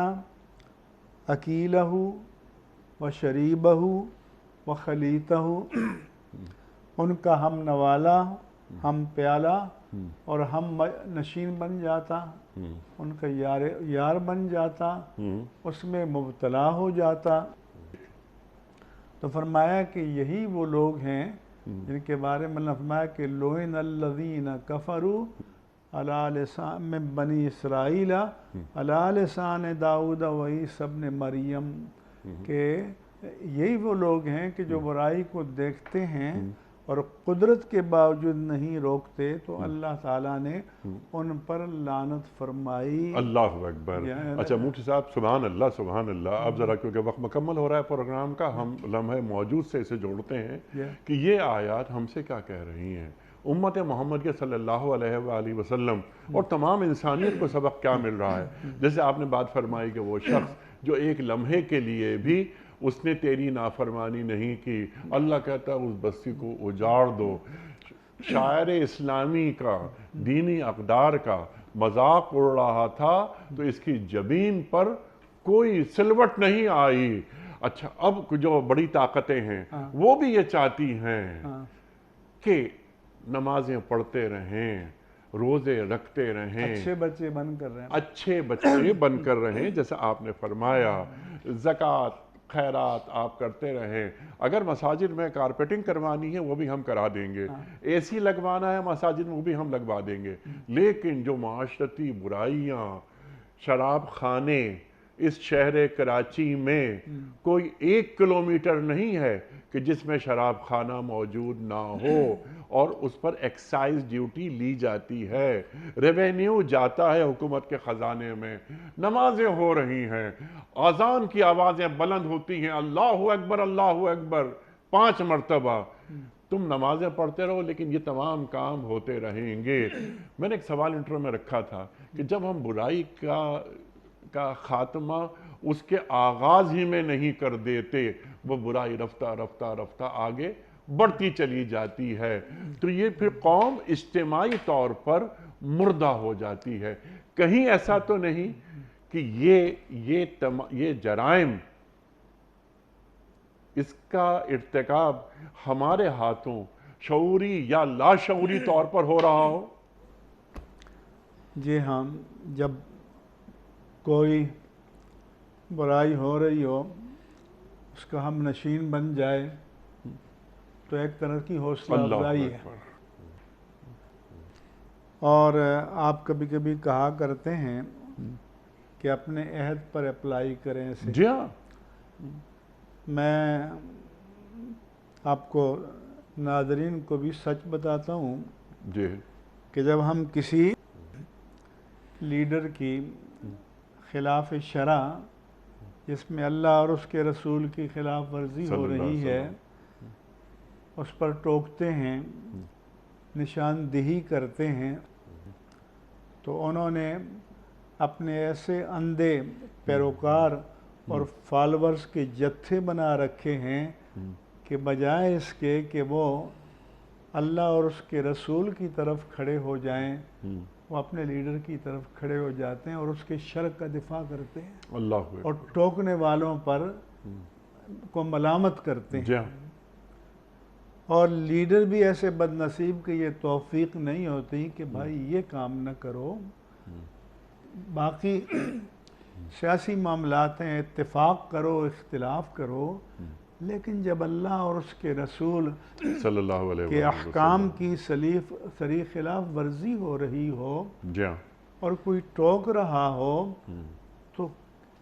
أَكِيلَهُ وَشَرِيبَهُ وَخَلِيطَهُ، ان کا ہم نوالا، ہم پیالہ اور ہم نشین بن جاتا، ان کا یار بن جاتا، اس میں مبتلا ہو جاتا۔ تو فرمایا کہ یہی وہ لوگ ہیں جن کے بارے میں اللہ فرمایا کہ لُعِنَ الَّذِينَ كَفَرُوا عَلَىٰ لِسَانِ میں بنی اسرائیل عَلَىٰ لِسَانِ داؤد وعیسیٰ ابن مریم، کہ یہی وہ لوگ ہیں کہ جو برائی کو دیکھتے ہیں اور قدرت کے باوجود نہیں روکتے تو اللہ تعالیٰ نے ان پر لعنت فرمائی۔ اللہ اکبر۔ اچھا مفتی صاحب، سبحان اللہ، سبحان اللہ۔ اب ذرا کیونکہ وقت مکمل ہو رہا ہے پروگرام کا، ہم لمحہ موجود سے اسے جوڑتے ہیں کہ یہ آیات ہم سے کیا کہہ رہی ہیں، امت محمد کے صلی اللہ علیہ وآلہ وسلم اور تمام انسانیت کو سبق کیا مل رہا ہے۔ جیسے آپ نے بات فرمائی کہ وہ شخص جو ایک لمحے کے لیے بھی اس نے تیری نافرمانی نہیں کی، اللہ کہتا ہے اس بستی کو اجاڑ دو۔ شاعر اسلامی کا، دینی اقدار کا مذاق اڑ رہا تھا تو اس کی جبین پر کوئی سلوٹ نہیں آئی۔ اچھا اب جو بڑی طاقتیں ہیں وہ بھی یہ چاہتی ہیں کہ نمازیں پڑھتے رہیں، روزے رکھتے رہیں، اچھے بچے بن کر رہیں، اچھے بچے بن کر رہیں، جیسا آپ نے فرمایا، زکوٰۃ خیرات آپ کرتے رہیں۔ اگر مساجد میں کارپیٹنگ کروانی ہے وہ بھی ہم کرا دیں گے، اے سی لگوانا ہے مساجد میں وہ بھی ہم لگوا دیں گے، لیکن جو معاشرتی برائیاں، شراب خانے اس شہر کراچی میں کوئی 1 کلومیٹر نہیں ہے کہ جس میں شراب خانہ موجود نہ ہو، اور اس پر ایکسائز ڈیوٹی لی جاتی ہے، ریونیو جاتا ہے حکومت کے خزانے میں، نمازیں ہو رہی ہیں، اذان کی آوازیں بلند ہوتی ہیں، اللہ اکبر اللہ اکبر 5 مرتبہ، تم نمازیں پڑھتے رہو لیکن یہ تمام کام ہوتے رہیں گے۔ میں نے ایک سوال انٹرو میں رکھا تھا کہ جب ہم برائی کا خاتمہ اس کے آغاز ہی میں نہیں کر دیتے، وہ برائی رفتہ رفتہ رفتہ آگے بڑھتی چلی جاتی ہے، تو یہ پھر قوم اجتماعی طور پر مردہ ہو جاتی ہے۔ کہیں ایسا تو نہیں کہ یہ جرائم، اس کا ارتکاب ہمارے ہاتھوں شعوری یا لاشعوری طور پر ہو رہا ہو؟ جی ہاں، جب کوئی برائی ہو رہی ہو، اس کا ہم نشین بن جائے تو ایک طرح کی حوصلہ افزائی ہے۔ اور آپ کبھی کبھی کہا کرتے ہیں کہ اپنے عہد پر اپلائی کریں اسے۔ جی ہاں، میں آپ کو، ناظرین کو بھی سچ بتاتا ہوں جی کہ جب ہم کسی لیڈر کی خلاف شرع، جس میں اللہ اور اس کے رسول کی خلاف ورزی ہو رہی ہے، اس پر ٹوکتے ہیں، نشاندہی کرتے ہیں، تو انہوں نے اپنے ایسے اندھے پیروکار اور فالورز کے جتھے بنا رکھے ہیں کہ بجائے اس کے کہ وہ اللہ اور اس کے رسول کی طرف کھڑے ہو جائیں، وہ اپنے لیڈر کی طرف کھڑے ہو جاتے ہیں اور اس کے شر کا دفاع کرتے ہیں اللہ اور ٹوکنے والوں پر کو ملامت کرتے ہیں۔ اور لیڈر بھی ایسے بد نصیب کہ یہ توفیق نہیں ہوتی کہ بھائی یہ کام نہ کرو، باقی سیاسی معاملات ہیں، اتفاق کرو، اختلاف کرو، لیکن جب اللہ اور اس کے رسول صلی اللہ علیہ کے وسلم احکام کی صریح خلاف ورزی ہو رہی ہو اور کوئی ٹوک رہا ہو، تو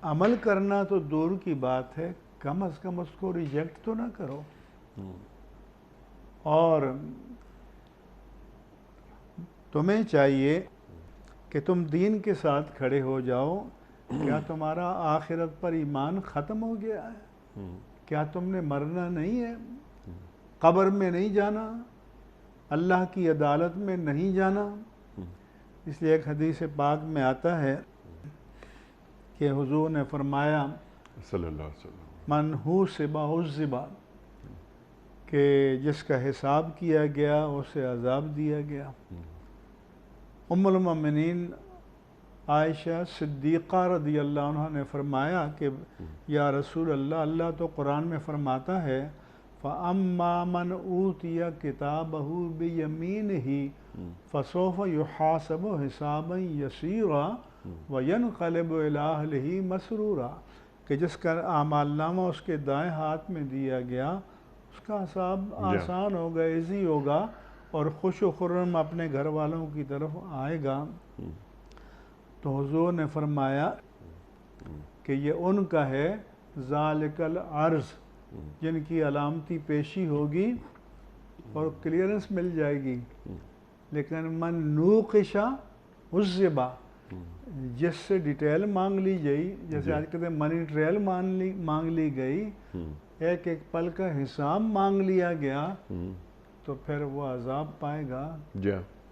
عمل کرنا تو دور کی بات ہے، کم از کم اس کو ریجیکٹ تو نہ کرو۔ اور تمہیں چاہیے کہ تم دین کے ساتھ کھڑے ہو جاؤ۔ کیا تمہارا آخرت پر ایمان ختم ہو گیا ہے؟ کیا تم نے مرنا نہیں ہے؟ قبر میں نہیں جانا؟ اللہ کی عدالت میں نہیں جانا؟ اس لیے ایک حدیث پاک میں آتا ہے کہ حضور نے فرمایا صلی اللہ علیہ وسلم، من حوسب عذب، کہ جس کا حساب کیا گیا اسے عذاب دیا گیا۔ ام المؤمنین عائشہ صدیقہ رضی اللہ عنہ نے فرمایا کہ یا رسول اللہ، اللہ تو قرآن میں فرماتا ہے فَأَمَّا مَنْ أُوتِيَ كِتَابَهُ بِيَمِينِهِ فَسَوْفَ يُحَاسَبُ حِسَابًا يَسِيرًا وَيَنْقَلِبُ إِلَىٰ أَهْلِهِ مَسْرُورًا، کہ جس کا اعمال نامہ اس کے دائیں ہاتھ میں دیا گیا، اس کا حساب آسان ہوگا، ایزی ہوگا، اور خوش و خرم اپنے گھر والوں کی طرف آئے گا۔ تو حضور نے فرمایا کہ یہ ان کا ہے ذالک العرض، جن کی علامتی پیشی ہوگی اور کلیئرنس مل جائے گی، لیکن من نوقش عذب، جس سے ڈیٹیل مانگ لی گئی، جیسے آج کہتے ہیں منی ٹریل مانگ لی گئی، ایک ایک پل کا حساب مانگ لیا گیا، تو پھر وہ عذاب پائے گا،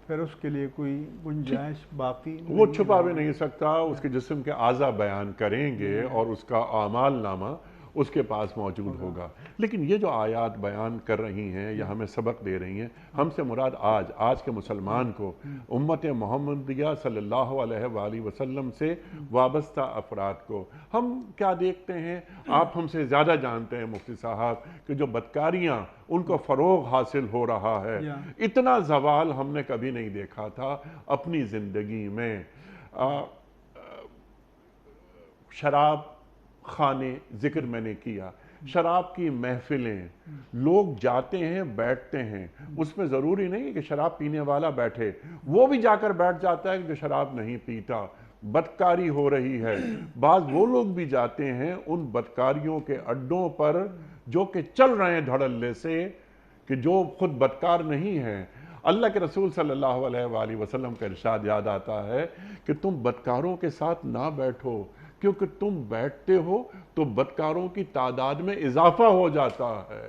پھر اس کے لیے کوئی گنجائش باقی نہیں۔ وہ چھپا بھی نہیں سکتا، اس کے جسم کے اعضاء بیان کریں گے اور اس کا اعمال نامہ اس کے پاس موجود ہوگا۔ لیکن یہ جو آیات بیان کر رہی ہیں یا ہمیں سبق دے رہی ہیں، ہم سے مراد آج کے مسلمان کو، امت محمدیہ صلی اللہ علیہ وآلہ وسلم سے وابستہ افراد کو، ہم کیا دیکھتے ہیں؟ آپ ہم سے زیادہ جانتے ہیں مفتی صاحب کہ جو بدکاریاں ان کو فروغ حاصل ہو رہا ہے، اتنا زوال ہم نے کبھی نہیں دیکھا تھا اپنی زندگی میں۔ شراب خانے ذکر میں نے کیا، شراب کی محفلیں، لوگ جاتے ہیں بیٹھتے ہیں، اس میں ضروری نہیں کہ شراب پینے والا بیٹھے، وہ بھی جا کر بیٹھ جاتا ہے جو شراب نہیں پیتا، بدکاری ہو رہی ہے۔ بعض وہ لوگ بھی جاتے ہیں ان بدکاریوں کے اڈوں پر جو کہ چل رہے ہیں دھڑلے سے، کہ جو خود بدکار نہیں ہیں۔ اللہ کے رسول صلی اللہ علیہ وآلہ وسلم کا ارشاد یاد آتا ہے کہ تم بدکاروں کے ساتھ نہ بیٹھو، کیونکہ تم بیٹھتے ہو تو بدکاروں کی تعداد میں اضافہ ہو جاتا ہے،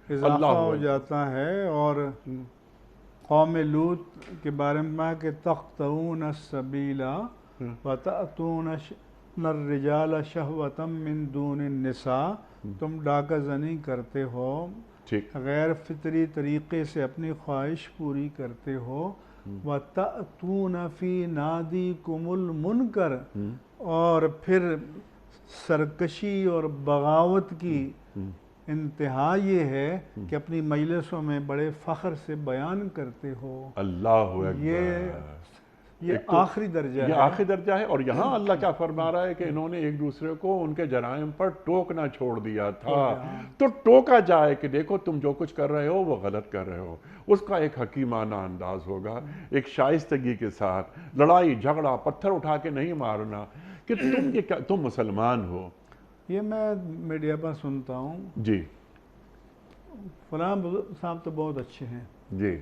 اضافہ ہو جاتا ہے۔ اور قوم لوط کے بارے میں کہ تَقْطَعُونَ السَّبِيلَ وَتَأْتُونَ الرجال شہوۃ من دون النساء، تم ڈاکہ زنی کرتے ہو، ٹھیک، غیر فطری طریقے سے اپنی خواہش پوری کرتے ہو، وَتَأْتُونَ فِي نَادِيكُمُ الْمُنْكَرَ، اور پھر سرکشی اور بغاوت کی انتہا یہ ہے کہ اپنی مجلسوں میں بڑے فخر سے بیان کرتے ہو۔ اللہ یہ اکبر، آخری درجہ یہ ہے۔ آخری درجہ ہے۔ اور یہاں اللہ کیا فرما رہا ہے کہ انہوں نے ایک دوسرے کو ان کے جرائم پر ٹوکنا چھوڑ دیا تھا، تو ٹوکا جائے کہ دیکھو تم جو کچھ کر رہے ہو وہ غلط کر رہے ہو، اس کا ایک حکیمانہ انداز ہوگا، ایک شائستگی کے ساتھ، لڑائی جھگڑا پتھر اٹھا کے نہیں مارنا کہ تم مسلمان ہو۔ یہ میں میڈیا پر سنتا ہوں، جی فلاں صاحب تو بہت اچھے ہیں، جی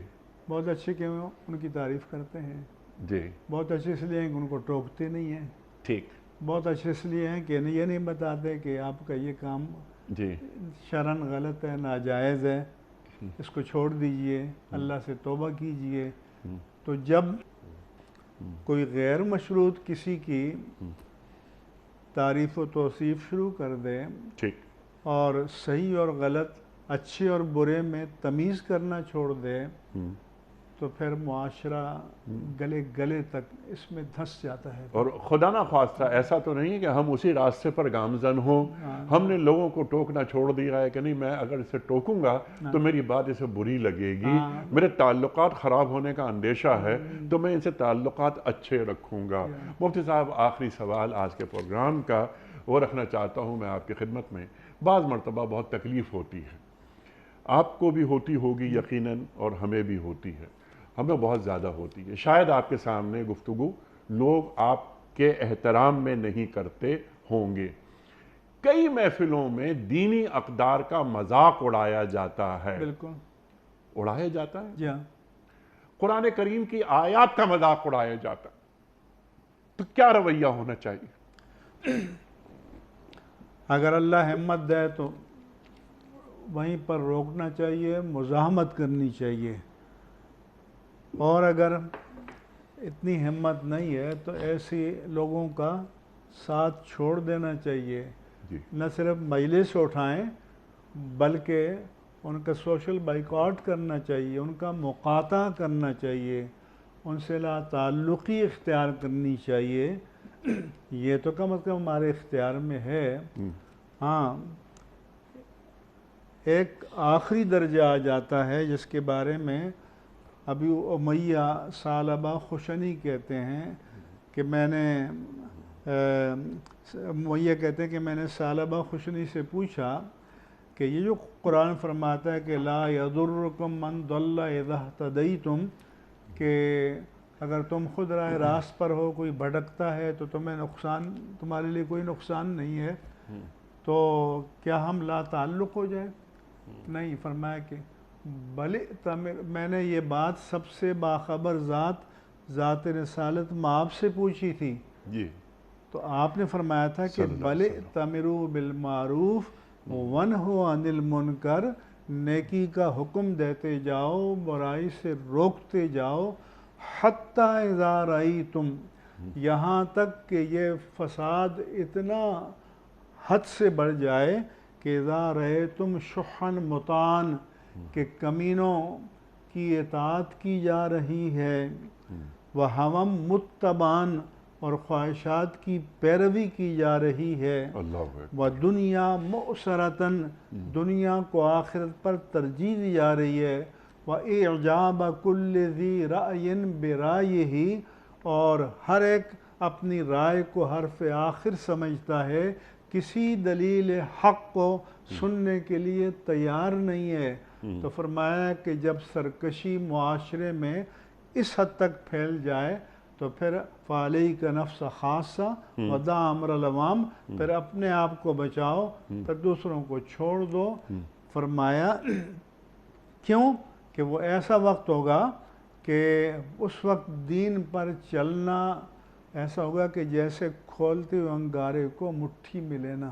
بہت اچھے کہ ان کی تعریف کرتے ہیں، جی بہت اچھے اس لیے ہیں کہ ان کو ٹوکتے نہیں ہیں، ٹھیک، بہت اچھے اس لیے ہیں کہ یہ نہیں بتاتے کہ آپ کا یہ کام جی شرعاً غلط ہے، ناجائز ہے، اس کو چھوڑ دیجئے، اللہ سے توبہ کیجئے۔ تو جب کوئی غیر مشروط کسی کی تعریف و توصیف شروع کر دے ٹھیک، اور صحیح اور غلط، اچھے اور برے میں تمیز کرنا چھوڑ دے، تو پھر معاشرہ گلے گلے تک اس میں دھس جاتا ہے۔ اور خدا نہ خواستہ ایسا تو نہیں کہ ہم اسی راستے پر گامزن ہوں، ہم نے لوگوں کو ٹوکنا چھوڑ دیا ہے کہ نہیں میں اگر اسے ٹوکوں گا تو میری بات اسے بری لگے گی، میرے تعلقات خراب ہونے کا اندیشہ ہے، تو میں ان سے تعلقات اچھے رکھوں گا۔ مفتی صاحب، آخری سوال آج کے پروگرام کا وہ رکھنا چاہتا ہوں میں آپ کی خدمت میں۔ بعض مرتبہ بہت تکلیف ہوتی ہے، آپ کو بھی ہوتی ہوگی یقیناً، اور ہمیں بھی ہوتی ہے، ہمیں بہت زیادہ ہوتی ہے۔ شاید آپ کے سامنے گفتگو لوگ آپ کے احترام میں نہیں کرتے ہوں گے۔ کئی محفلوں میں دینی اقدار کا مذاق اڑایا جاتا ہے، بالکل اڑایا جاتا ہے، جی ہاں، قرآن کریم کی آیات کا مذاق اڑایا جاتا ہے، تو کیا رویہ ہونا چاہیے؟ اگر اللہ ہمت دے تو وہیں پر روکنا چاہیے، مزاحمت کرنی چاہیے، اور اگر اتنی ہمت نہیں ہے تو ایسی لوگوں کا ساتھ چھوڑ دینا چاہیے، جی نہ صرف مجلس اٹھائیں بلکہ ان کا سوشل بائیکاٹ کرنا چاہیے، ان کا مقاطعہ کرنا چاہیے، ان سے لا تعلقی اختیار کرنی چاہیے۔ یہ تو کم از کم ہمارے اختیار میں ہے۔ ہاں، ایک آخری درجہ آ جاتا ہے جس کے بارے میں ابی امیہ ثعلبہ خشنی کہتے ہیں کہ میں نے امیہ کہتے ہیں کہ میں نے ثعلبہ خشنی سے پوچھا کہ یہ جو قرآن فرماتا ہے کہ لا یضرکم من ضل اذا اہتدیتم، کہ اگر تم خود راہ راست پر ہو، کوئی بھٹکتا ہے تو تمہارے لیے کوئی نقصان نہیں ہے، تو کیا ہم لا تعلق ہو جائیں؟ نہیں، فرمایا کہ بلے میں نے یہ بات سب سے باخبر ذات رسالت مآب سے پوچھی تھی، جی تو آپ نے فرمایا تھا کہ بلے تمروا بالمعروف ونہوا عن المنکر، نیکی کا حکم دیتے جاؤ، برائی سے روکتے جاؤ، حتی اذا رأیتم، یہاں تک کہ یہ فساد اتنا حد سے بڑھ جائے کہ اذا رأیتم شحا مطاعن، کہ کمینوں کی اطاعت کی جا رہی ہے، وہوی متبعن، اور خواہشات کی پیروی کی جا رہی ہے، وَدُنْيَا مُؤْسَرَةً، دنیا کو آخرت پر ترجیح دی جا رہی ہے، وَإِعْجَابَ كُلِّ ذِي رَأْيٍ بِرَأْيِهِ، اور ہر ایک اپنی رائے کو حرف آخر سمجھتا ہے، کسی دلیل حق کو سننے کے لیے تیار نہیں ہے۔ تو فرمایا کہ جب سرکشی معاشرے میں اس حد تک پھیل جائے تو پھر فَعَلَيْكَ نَفْسَ خَاصَّةً وَدَعْ أَمْرَ الْعَوَامِ، پھر اپنے آپ کو بچاؤ، پھر دوسروں کو چھوڑ دو۔ فرمایا کیوں؟ کہ وہ ایسا وقت ہوگا کہ اس وقت دین پر چلنا ایسا ہوگا کہ جیسے کھولتے ہوئے انگارے کو مٹھی میں لینا۔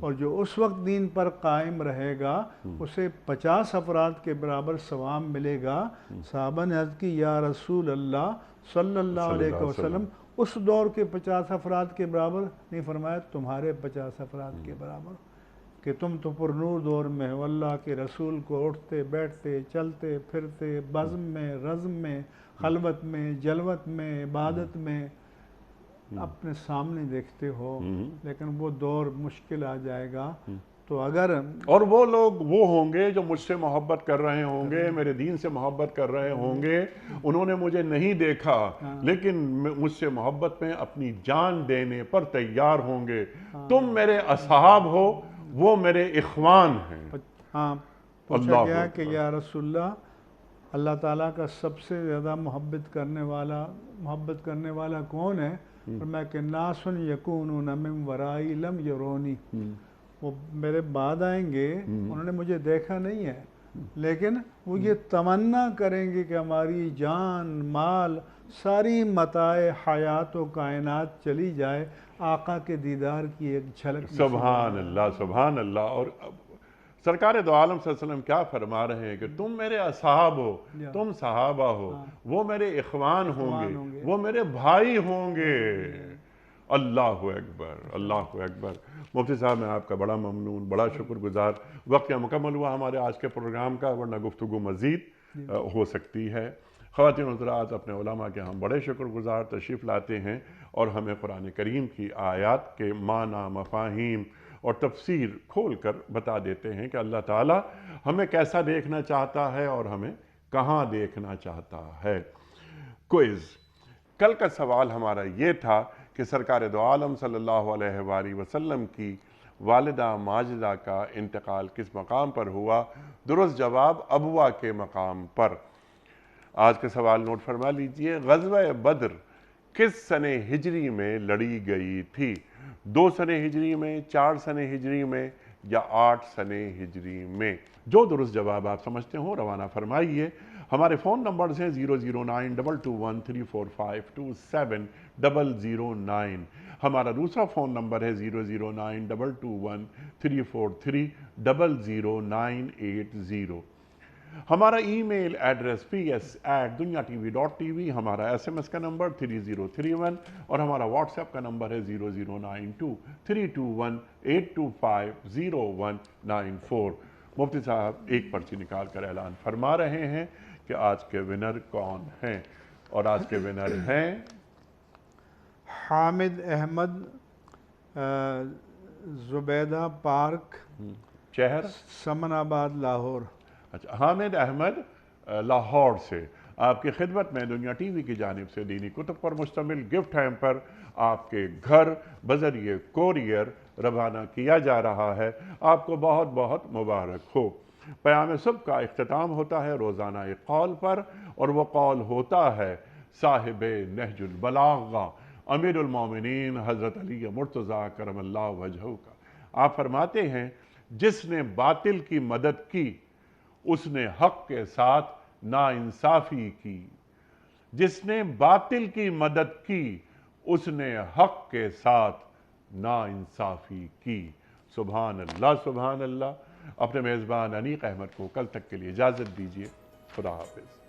اور جو اس وقت دین پر قائم رہے گا اسے 50 افراد کے برابر ثواب ملے گا۔ صحابہ نے عرض کی یا رسول اللہ صلی اللہ صلی اللہ علیہ علیہ وسلم، اس دور کے 50 افراد کے برابر نہیں، فرمایا تمہارے 50 افراد کے برابر، کہ تم تو پر نور دور میں ہو، اللہ کے رسول کو اٹھتے بیٹھتے چلتے پھرتے بزم میں رزم میں خلوت میں جلوت میں عبادت میں اپنے سامنے دیکھتے ہو، لیکن وہ دور مشکل آ جائے گا۔ تو اگر اور وہ لوگ وہ ہوں گے جو مجھ سے محبت کر رہے ہوں گے، میرے دین سے محبت کر رہے ہوں گے، انہوں نے مجھے نہیں دیکھا لیکن مجھ سے محبت میں اپنی جان دینے پر تیار ہوں گے۔ تم میرے اصحاب ہو، وہ میرے اخوان ہیں۔ ہاں، پوچھا اللہ گیا کہ اکبر۔ یا رسول اللہ، اللہ تعالیٰ کا سب سے زیادہ محبت کرنے والا کون ہے؟ فرمایا کہ ناسن یکونون من ورائی لم یرونی، وہ میرے بعد آئیں گے، انہوں نے مجھے دیکھا نہیں ہے، لیکن وہ یہ تمنا کریں گے کہ ہماری جان مال ساری متاع حیات و کائنات چلی جائے، آقا کے دیدار کی ایک جھلک نصیب ہو سبحان جائے۔ اللہ سبحان اللہ۔ اور سرکار دو عالم صلی اللہ علیہ وسلم کیا فرما رہے ہیں کہ تم میرے اصحاب ہو، تم صحابہ ہو، وہ میرے اخوان ہوں گے، وہ میرے بھائی ہوں گے۔ اللہ اکبر اللہ اکبر۔ مفتی صاحب میں آپ کا بڑا ممنون، بڑا شکر گزار۔ وقت کا مکمل ہوا ہمارے آج کے پروگرام کا، ورنہ گفتگو مزید ہو سکتی ہے۔ خواتین و حضرات، اپنے علماء کے ہم بڑے شکر گزار، تشریف لاتے ہیں اور ہمیں قرآن کریم کی آیات کے معنی، مفاہیم اور تفسیر کھول کر بتا دیتے ہیں کہ اللہ تعالیٰ ہمیں کیسا دیکھنا چاہتا ہے اور ہمیں کہاں دیکھنا چاہتا ہے۔ کوئز۔ کل کا سوال ہمارا یہ تھا کہ سرکار دو عالم صلی اللہ علیہ وآلہ وسلم کی والدہ ماجدہ کا انتقال کس مقام پر ہوا؟ درست جواب ابوا کے مقام پر۔ آج کا سوال نوٹ فرما لیجئے۔ غزوہ بدر کس سنہ ہجری میں لڑی گئی تھی؟ 2 سنہ ہجری میں، 4 سنہ ہجری میں یا 8 سنہ ہجری میں؟ جو درست جواب آپ سمجھتے ہوں روانہ فرمائیے۔ ہمارے فون نمبرز ہیں 00922134527 ہمارا دوسرا فون نمبر ہے 0092234300980۔ ہمارا ای میل ایڈریس ps@duniatv.tv، ہمارا SMS کا نمبر 3031 اور ہمارا واٹس ایپ کا نمبر ہے 00923218250194۔ مفتی صاحب ایک پرچی نکال کر اعلان فرما رہے ہیں کہ آج کے ونر کون ہیں، اور آج کے ونر ہیں حامد احمد، زبیدہ پارک، شہر سمن آباد، لاہور۔ اچھا، حامد احمد لاہور سے آپ کی خدمت میں دنیا ٹی وی کی جانب سے دینی کتب پر مشتمل گفٹ ہیمپر آپ کے گھر بذریعہ کوریئر روانہ کیا جا رہا ہے۔ آپ کو بہت بہت مبارک ہو۔ پیام صبح کا اختتام ہوتا ہے روزانہ ایک قول پر، اور وہ قول ہوتا ہے صاحب نہج البلاغہ امیر المومنین حضرت علی مرتضیٰ کرم اللہ وجہہ کا۔ آپ فرماتے ہیں جس نے باطل کی مدد کی اس نے حق کے ساتھ ناانصافی کی، جس نے باطل کی مدد کی اس نے حق کے ساتھ ناانصافی کی۔ سبحان اللہ سبحان اللہ۔ اپنے میزبان انیق احمد کو کل تک کے لیے اجازت دیجیے۔ خدا حافظ۔